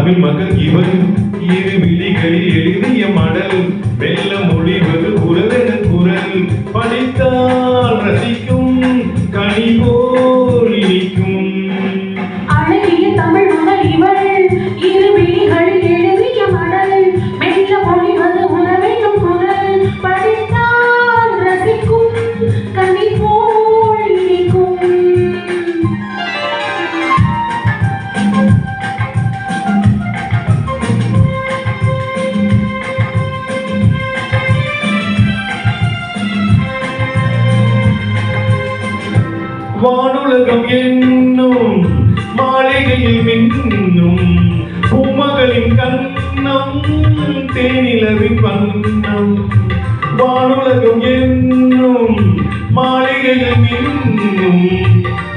தமிழ் மகன் இவன் இரு விழிகளில் எழுதிய மடல் வெல்ல மொழிவது உறவென குரல் படித்தால் ரசிக்கும் கனி போல் இனிக்கும். அழகிய தமிழ் மகன் இவள் இரு விழிகளில் எழுதிய மடல் மெல்ல மொழிவது உறவென குரல் படித்தால் ரசிக்கும் கனி போல் இனிக்கும். வானுலகம் என்னும் மாளிகையில் மின்னும் பூமகளின் கண்ணம் தேனிலவின் வண்ணம். வானுலகம் என்னும் மாளிகையில் மின்னும்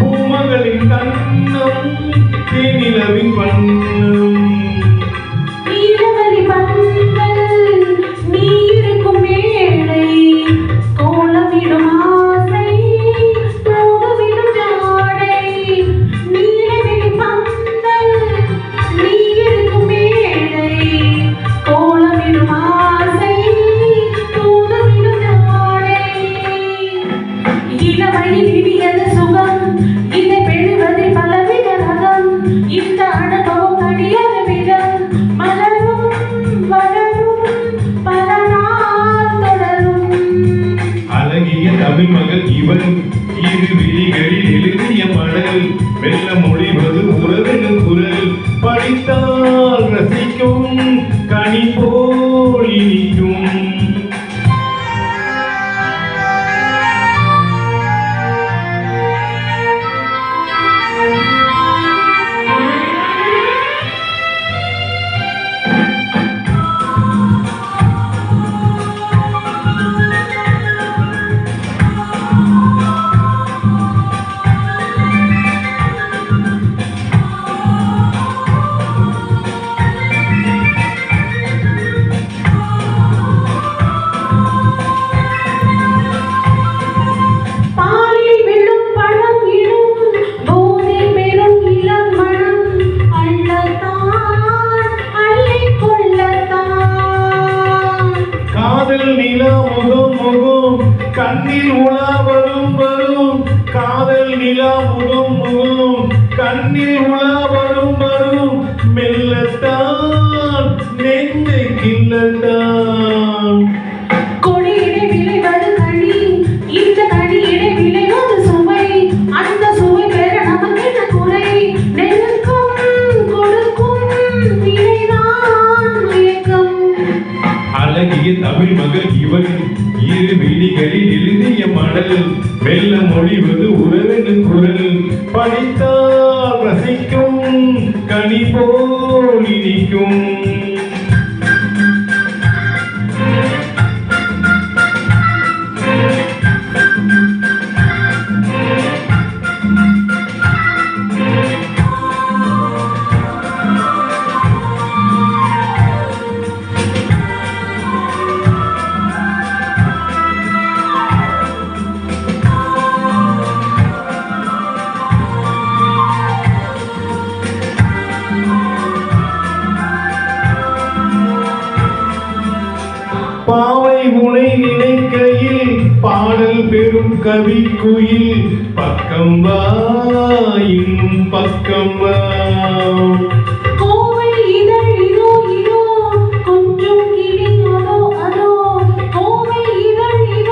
பூமகளின் கண்ணம் தேனிலவின் வண்ணம். தமிழ் மகள் இவன் இரு விழிகளில் எழுதிய மடல் வெல்ல மொழிவது உறவென குரல் படித்தால் ரசிக்கும் கனி போல் இனிக்கும். கண்ணில் உலா வரும் வரும் காதல் நிலா முகம் முகம் கண்ணில் உலா வரும் வரும் மெல்லத்தான் நெஞ்சை கிள்ளத்தான். கொடியிடை விளைவது கனி இந்த கனியிடை விளைவது சுவை அந்த சுவை பெற நமக்கென்ன குறை நெருக்கம் கொடுக்கும் இணைதான் மயக்கம். அழகிய தமிழ் மகள் இவள் இரு விழிகளில் எழுதிய மடல் வெல்ல மொழிவது உறவென குரல் படித்தால் ரசிக்கும் கனி போல் இனிக்கும். பாவை உனை நினைக்கையில் பாடல் பெரும் கவி குயில் பக்கம் வா இன்னும் பக்கம் வா.